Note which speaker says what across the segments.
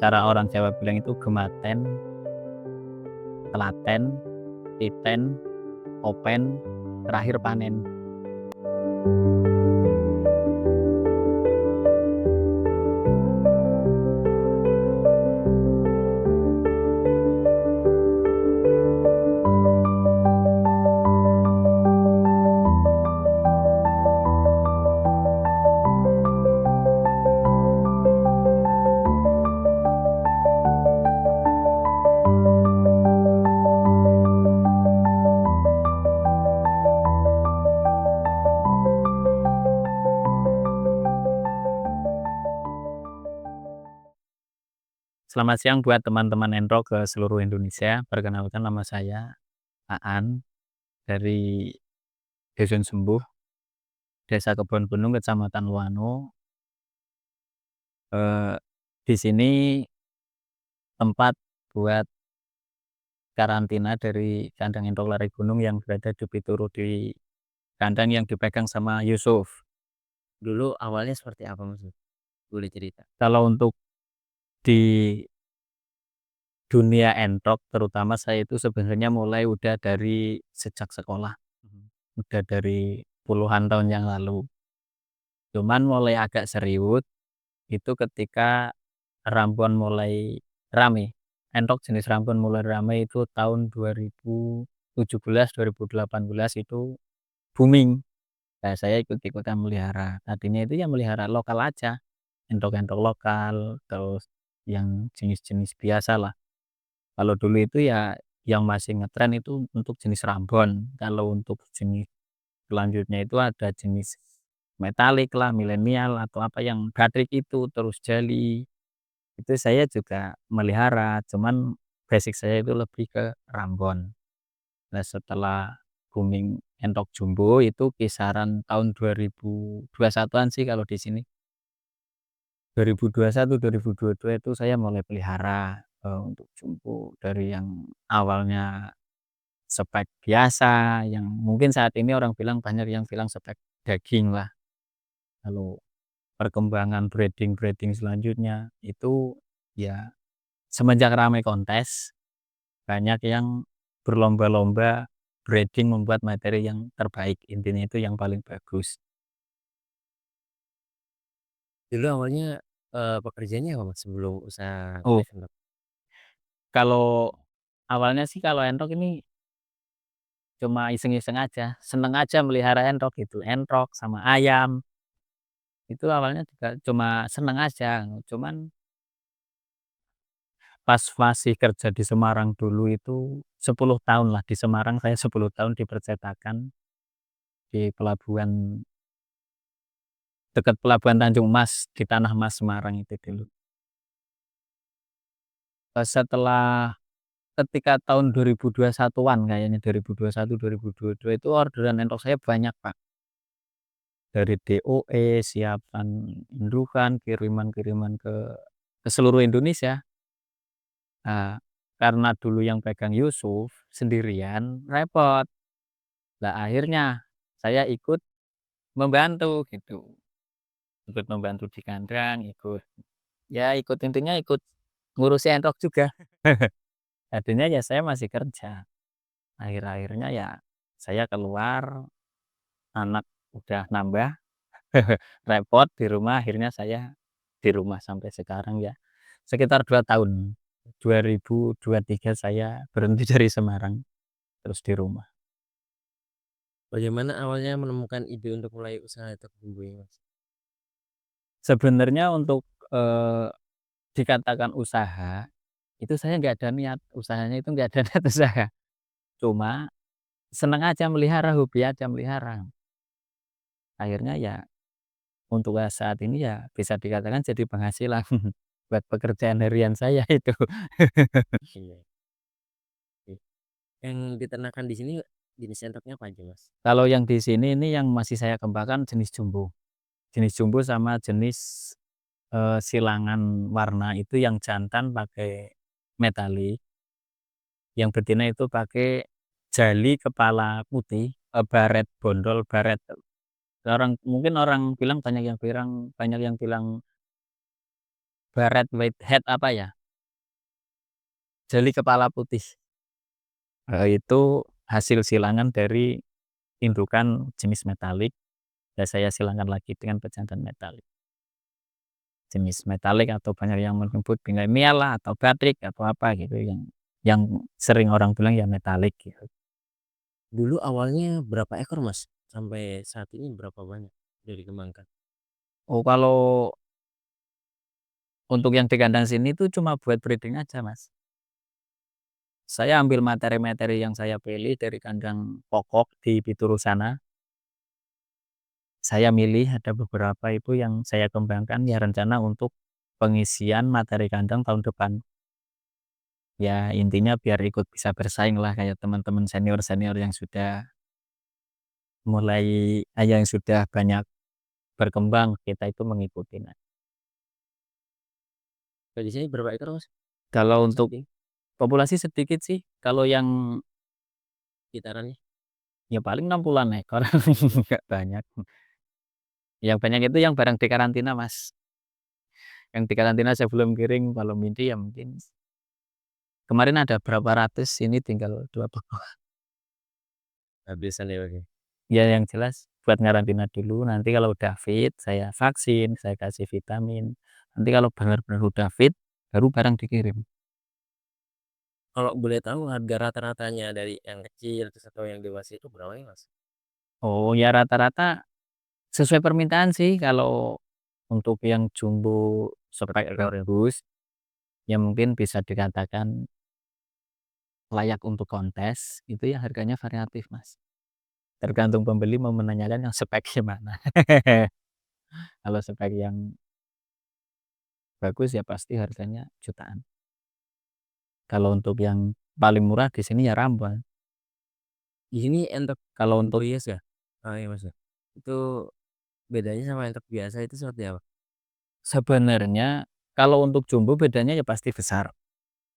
Speaker 1: cara orang Jawa bilang itu gematen, telaten, titen, open, terakhir panen. Selamat siang buat teman-teman Enro ke seluruh Indonesia. Perkenalkan nama saya Aan dari Dusun Sembuh, Desa Kebon Gunung, Kecamatan Luano. Eh, di sini tempat buat karantina dari kandang Enro Lari Gunung yang berada di Pituru, di kandang yang dipegang sama Yusuf.
Speaker 2: Dulu awalnya seperti apa, Mas? Boleh cerita?
Speaker 1: Kalau untuk di dunia entok terutama saya itu sebenarnya mulai udah dari sejak sekolah, udah dari puluhan tahun yang lalu. Cuman mulai agak serius itu ketika Rambon mulai rame. Entok jenis Rambon mulai rame itu tahun 2017, 2018 itu booming. Nah, saya ikut-ikutan melihara. Tadinya itu ya melihara lokal aja, entok-entok lokal, terus yang jenis-jenis biasa lah. Kalau dulu itu ya yang masih ngetren itu untuk jenis Rambon. Kalau untuk jenis selanjutnya itu ada jenis metalik lah, milenial atau apa yang Batik itu, terus Jali. Itu saya juga melihara, cuman basic saya itu lebih ke Rambon. Nah, setelah booming entok jumbo itu kisaran tahun 2021-an sih kalau di sini. 2021, 2022 itu saya mulai pelihara untuk jumbo dari yang awalnya spek biasa, yang mungkin saat ini orang bilang banyak yang bilang spek daging lah. Lalu perkembangan breeding selanjutnya itu ya semenjak ramai kontes banyak yang berlomba-lomba breeding membuat materi yang terbaik, intinya itu yang paling bagus.
Speaker 2: Dulu awalnya, pekerjaannya apa, Mas, sebelum usaha
Speaker 1: Oh,
Speaker 2: live entok?
Speaker 1: kalau awalnya sih kalau entok ini cuma iseng-iseng aja, seneng aja melihara entok gitu, entok sama ayam. Itu awalnya juga cuma seneng aja, cuman pas masih kerja di Semarang dulu itu 10 tahun lah di Semarang, saya 10 tahun di percetakan di pelabuhan, dekat pelabuhan Tanjung Mas di Tanah Mas Semarang itu dulu. Setelah ketika tahun 2021-an kayaknya 2021, 2022 itu orderan entok saya banyak, Pak. Dari DOE, siapan indukan, kiriman-kiriman ke seluruh Indonesia. Nah, karena dulu yang pegang Yusuf sendirian repot. Lah akhirnya saya ikut membantu gitu. Ikut membantu di kandang, ikut intinya ikut ngurusi entok juga. Tadinya ya saya masih kerja. Akhir-akhirnya ya saya keluar, anak udah nambah, repot di rumah, akhirnya saya di rumah sampai sekarang ya. Sekitar 2 tahun. 2023 saya berhenti dari Semarang, terus di rumah.
Speaker 2: Bagaimana awalnya menemukan ide untuk mulai usaha entok jumbo ini, Mas?
Speaker 1: Sebenarnya untuk, dikatakan usaha, itu saya nggak ada niat, usahanya itu nggak ada niat usaha. Cuma seneng aja melihara, hobi aja melihara. Akhirnya ya untuk saat ini ya bisa dikatakan jadi penghasilan buat pekerjaan harian saya itu.
Speaker 2: Iya, oke. Yang diternakan di sini jenis entoknya apa aja, Mas?
Speaker 1: Kalau yang di sini ini yang masih saya kembangkan jenis jumbo. Jenis jumbo sama jenis, silangan warna itu yang jantan pakai metalik, yang betina itu pakai jali kepala putih, baret bondol, baret. Mungkin orang bilang banyak yang bilang baret whitehead apa ya, Jeli kepala putih, itu hasil silangan dari indukan jenis metalik, dan saya silangkan lagi dengan pejantan metalik. Jenis metalik atau banyak yang menyebut bingkai lah atau batik atau apa gitu yang sering orang bilang ya metalik gitu.
Speaker 2: Dulu awalnya berapa ekor, Mas? Sampai saat ini berapa banyak udah dikembangkan?
Speaker 1: Oh, kalau untuk yang di kandang sini tuh cuma buat breeding aja, Mas. Saya ambil materi-materi yang saya pilih dari kandang pokok di Bituru sana. Saya milih ada beberapa itu yang saya kembangkan ya rencana untuk pengisian materi kandang tahun depan. Ya intinya biar ikut bisa bersaing lah kayak teman-teman senior-senior yang sudah mulai yang sudah banyak berkembang, kita itu mengikuti. Nah,
Speaker 2: Kalau di sini berapa ekor, Mas?
Speaker 1: kalau
Speaker 2: Untuk saat
Speaker 1: untuk
Speaker 2: ini
Speaker 1: populasi sedikit sih, kalau yang
Speaker 2: kitarannya?
Speaker 1: ya paling 60-an ekor, nggak banyak. Yang banyak itu yang barang di karantina, Mas. Yang di karantina sebelum kirim, kalau mini ya mungkin kemarin ada berapa ratus, ini tinggal 2 pekok.
Speaker 2: Habisan ya, Mas, ya?
Speaker 1: Ya yang jelas buat ngarantina dulu, nanti kalau udah fit, saya vaksin, saya kasih vitamin. Nanti kalau benar-benar udah fit, baru barang dikirim.
Speaker 2: Kalau boleh tahu harga rata-ratanya dari yang kecil terus atau yang dewasa itu berapa ya, Mas?
Speaker 1: Oh ya rata-rata sesuai permintaan sih, kalau untuk yang jumbo
Speaker 2: Per
Speaker 1: spek
Speaker 2: ekor ya?
Speaker 1: bagus, ya mungkin bisa dikatakan layak untuk kontes, itu ya harganya variatif, Mas. Tergantung pembeli mau menanyakan yang spek gimana. Kalau spek yang bagus ya pasti harganya jutaan. Kalau untuk yang paling murah di sini ya Rambon.
Speaker 2: Di sini entok
Speaker 1: Kalau
Speaker 2: jumbo
Speaker 1: untuk
Speaker 2: hias ya? Ah, iya, Mas, ya. Itu bedanya sama entok biasa itu seperti apa?
Speaker 1: sebenarnya kalau untuk jumbo bedanya ya pasti besar.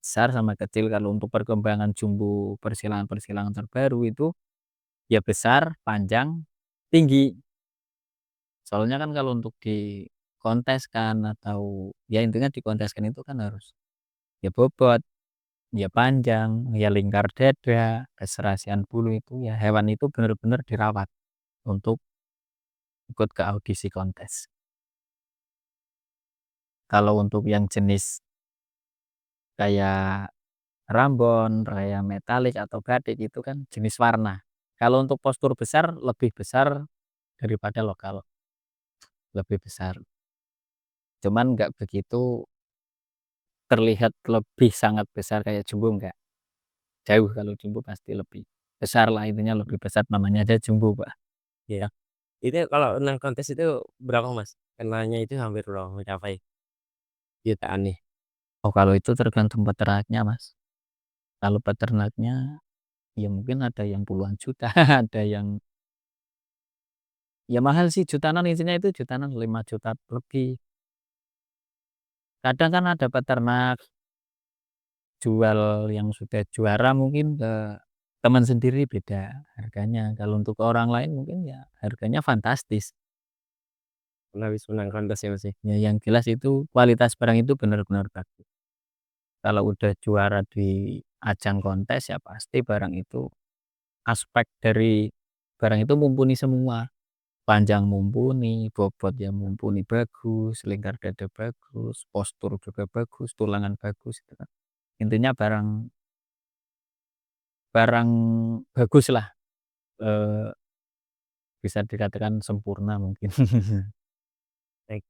Speaker 1: Besar sama kecil, kalau untuk perkembangan jumbo persilangan-persilangan terbaru itu ya besar, panjang, tinggi. Soalnya kan kalau untuk dikonteskan atau ya intinya dikonteskan itu kan harus ya bobot, ya panjang, ya lingkar dada, keserasian bulu itu ya hewan itu benar-benar dirawat untuk ikut ke audisi kontes. Kalau untuk yang jenis kayak Rambon, kayak metalik atau batik itu kan jenis warna. Kalau untuk postur besar lebih besar daripada lokal, lebih besar. Cuman nggak begitu terlihat lebih sangat besar kayak jumbo, enggak. Jauh, kalau jumbo pasti lebih besar lah, intinya lebih besar, namanya aja jumbo, Pak.
Speaker 2: Iya. Itu kalau menang kontes itu berapa, Mas? Kenanya itu hampir berapa mencapai jutaan nih?
Speaker 1: Oh, kalau itu tergantung peternaknya, Mas. Kalau peternaknya ya mungkin ada yang puluhan juta, ada yang ya mahal sih jutaan, intinya itu jutaan 5 juta lebih. Kadang kan ada peternak jual yang sudah juara mungkin ke teman sendiri beda harganya. Kalau untuk orang lain mungkin ya harganya fantastis.
Speaker 2: Pernah habis menang kontes ya, Mas, ya?
Speaker 1: Ya yang jelas itu kualitas barang itu benar-benar bagus. Kalau udah juara di ajang kontes ya pasti barang itu aspek dari barang itu mumpuni semua. Panjang mumpuni, bobot yang mumpuni bagus, lingkar dada bagus, postur juga bagus, tulangan bagus gitu kan. Intinya barang barang bagus lah, eee, bisa dikatakan sempurna mungkin.
Speaker 2: Baik.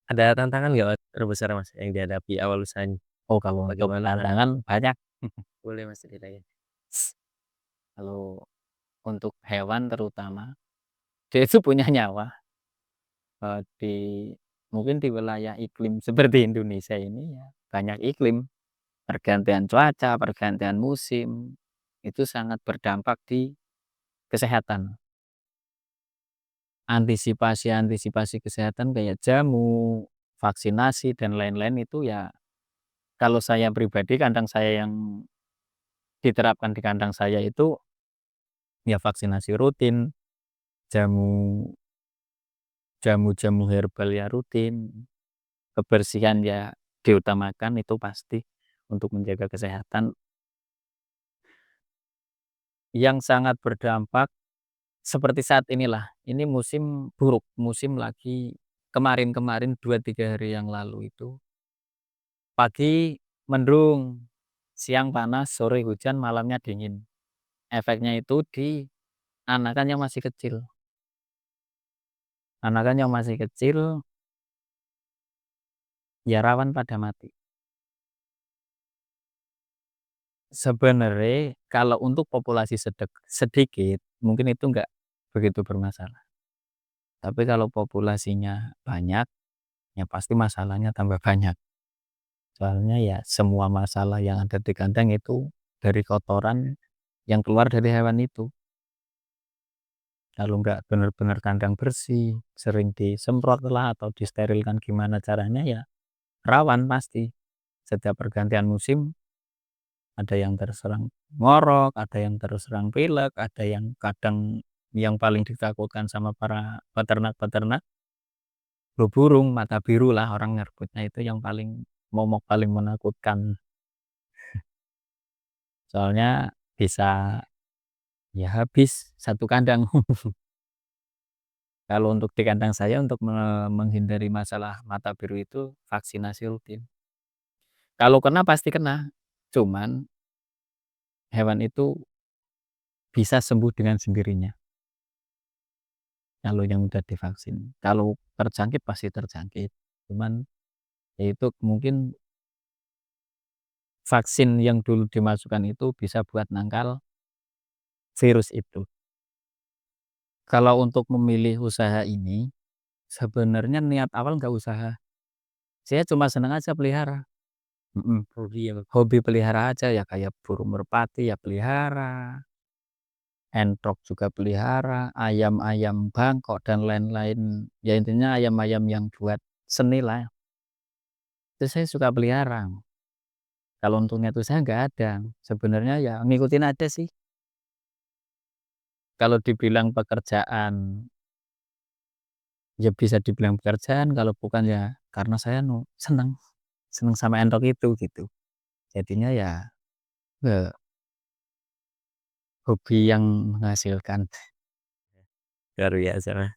Speaker 2: Ada tantangan nggak, Mas, terbesar, Mas, yang dihadapi awal usahanya?
Speaker 1: Oh, kalau untuk
Speaker 2: Bagaimana
Speaker 1: tantangan banyak.
Speaker 2: boleh, Mas, ceritain?
Speaker 1: Kalau untuk hewan terutama, dia itu punya nyawa, di mungkin di wilayah iklim seperti Indonesia ini ya banyak iklim, pergantian cuaca, pergantian musim, itu sangat berdampak di kesehatan. Antisipasi-antisipasi kesehatan kayak jamu, vaksinasi, dan lain-lain itu ya kalau saya pribadi kandang saya yang diterapkan di kandang saya itu ya vaksinasi rutin, jamu jamu-jamu herbal ya rutin, kebersihan ya diutamakan itu pasti. untuk menjaga kesehatan yang sangat berdampak seperti saat inilah. Ini musim buruk, musim lagi kemarin-kemarin 2 3 hari yang lalu itu, pagi mendung, siang panas, sore hujan, malamnya dingin. Efeknya itu di anakan yang masih kecil. Anakan yang masih kecil, ya rawan pada mati. Sebenarnya kalau untuk populasi sedikit, mungkin itu enggak begitu bermasalah. Tapi kalau populasinya banyak, ya pasti masalahnya tambah banyak. Soalnya ya semua masalah yang ada di kandang itu dari kotoran yang keluar dari hewan itu. Kalau nggak benar-benar kandang bersih, sering disemprot lah atau disterilkan gimana caranya ya rawan pasti. Setiap pergantian musim ada yang terserang ngorok, ada yang terserang pilek, ada yang kadang yang paling ditakutkan sama para peternak-peternak flu burung, mata biru lah orang nyebutnya itu yang paling momok paling menakutkan. Soalnya bisa ya habis satu kandang. Kalau untuk di kandang saya untuk menghindari masalah mata biru itu vaksinasi rutin. Kalau kena pasti kena, cuman hewan itu bisa sembuh dengan sendirinya kalau yang udah divaksin. Kalau terjangkit pasti terjangkit, cuman ya itu mungkin vaksin yang dulu dimasukkan itu bisa buat nangkal virus itu. Kalau untuk memilih usaha ini, sebenarnya niat awal nggak usaha, saya cuma senang aja pelihara,
Speaker 2: Hobi ya, Bang?
Speaker 1: hobi pelihara aja ya kayak burung merpati ya pelihara, entrok juga pelihara, ayam-ayam bangkok dan lain-lain, ya intinya ayam-ayam yang buat seni lah, itu saya suka pelihara. Kalau untuk niat usaha nggak ada, sebenarnya ya ngikutin aja sih. Kalau dibilang pekerjaan, ya bisa dibilang pekerjaan, kalau bukan ya karena saya seneng, seneng sama entrok itu gitu. Jadinya ya, hobi yang menghasilkan.
Speaker 2: Luar biasa, Mas.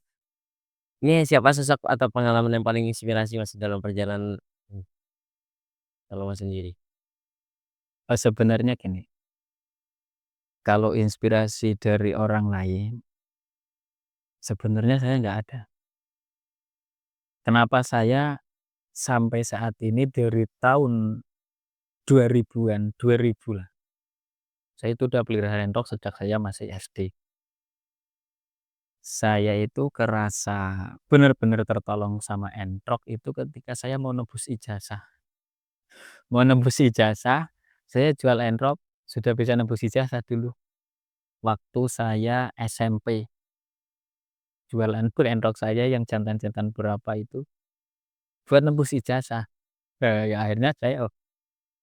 Speaker 2: Ini siapa sosok atau pengalaman yang paling inspirasi, Mas, dalam perjalanan, mmm, kalau Mas sendiri?
Speaker 1: Sebenarnya gini, kalau inspirasi dari orang lain, sebenarnya saya nggak ada. Kenapa saya sampai saat ini dari tahun 2000-an, 2000 lah, saya itu udah pelihara entrok sejak saya masih SD. Saya itu kerasa benar-benar tertolong sama entrok itu ketika saya mau nebus ijazah. Mau nebus ijazah, saya jual entrok, sudah bisa nebus ijazah dulu. Waktu saya SMP, jualan pun entrok saya yang jantan-jantan berapa itu, buat nebus ijazah. Ya akhirnya saya, oh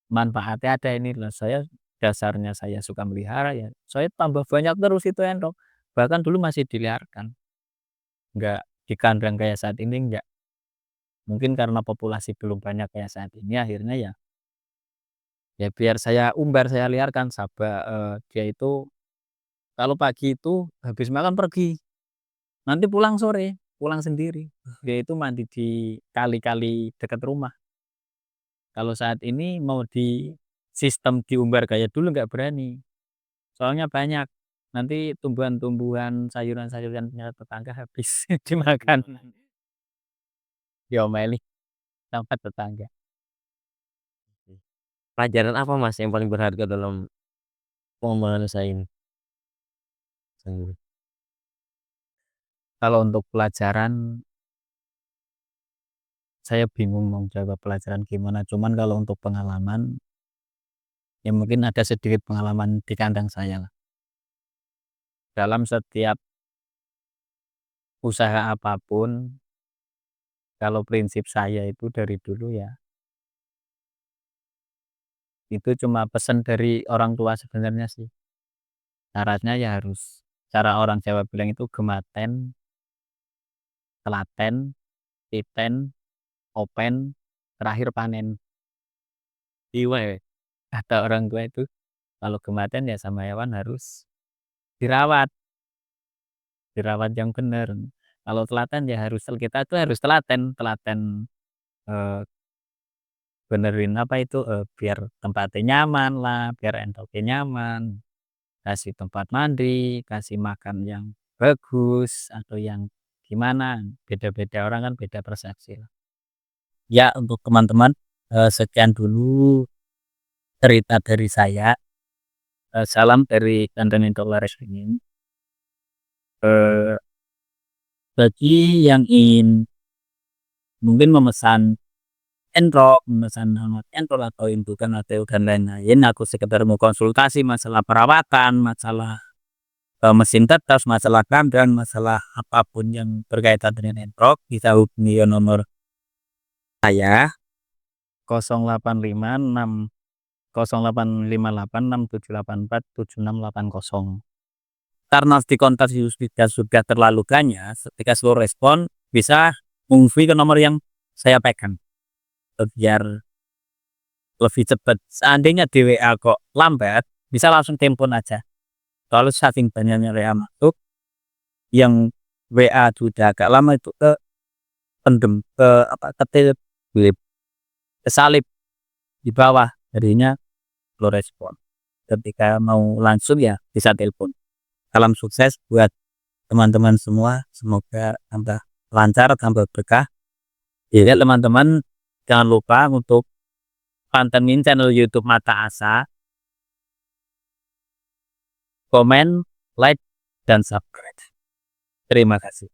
Speaker 1: manfaatnya ada ini loh, saya dasarnya saya suka melihara ya, saya tambah banyak terus itu entrok. Bahkan dulu masih diliarkan, nggak di kandang kayak saat ini, enggak. Mungkin karena populasi belum banyak kayak saat ini akhirnya ya biar saya umbar, saya liarkan dia itu kalau pagi itu habis makan pergi, nanti pulang sore, pulang sendiri. Dia itu mandi di kali-kali dekat rumah. Kalau saat ini mau di sistem diumbar kayak dulu nggak berani, soalnya banyak. Nanti tumbuhan-tumbuhan, sayuran-sayuran punya tetangga habis dimakan, diomelin sama tetangga.
Speaker 2: Oke. Pelajaran apa, Mas, yang paling berharga dalam pengembangan usaha ini? Sendiri.
Speaker 1: Kalau untuk pelajaran, saya bingung mau jawab pelajaran gimana, cuman kalau untuk pengalaman, ya mungkin ada sedikit pengalaman di kandang saya lah. Dalam setiap usaha apapun, kalau prinsip saya itu dari dulu ya, itu cuma pesan dari orang tua sebenarnya sih. Syaratnya ya harus, cara orang Jawa bilang itu gematen, telaten, titen, open, terakhir panen.
Speaker 2: Jiwa ya?
Speaker 1: kata orang tua itu kalau kematian ya sama hewan harus dirawat, dirawat yang bener. Kalau telaten ya harus kita tuh harus telaten, telaten, eee, benerin apa itu, biar tempatnya nyaman lah, biar entoke nyaman, kasih tempat mandi, kasih makan yang bagus atau yang gimana, beda-beda orang kan beda persepsi lah. Ya untuk teman-teman, sekian dulu cerita dari saya, salam dari Tandan Intoleransi Ringin. Eee, bagi yang ingin mungkin memesan entrok, memesan alat entrok atau indukan atau dan lain-lain, aku sekedar mau konsultasi masalah perawatan, masalah, mesin tetes, masalah kandang, masalah apapun yang berkaitan dengan entrok, bisa hubungi nomor saya 0856 0858 67840. Karena di kontak sudah terlalu ganas, ketika slow respon bisa menghubungi ke nomor yang saya pegang, biar lebih cepat. Seandainya di WA kok lambat, bisa langsung telepon aja. Kalau saking banyaknya WA masuk, yang WA sudah agak lama itu pendem, ketilip, kesalip di bawah, jadinya slow respon. Ketika mau langsung ya bisa telepon. Salam sukses buat teman-teman semua, semoga tambah lancar, tambah berkah. Ya teman-teman, jangan lupa untuk pantengin channel YouTube Mata Asa, komen, like, dan subscribe. Terima kasih.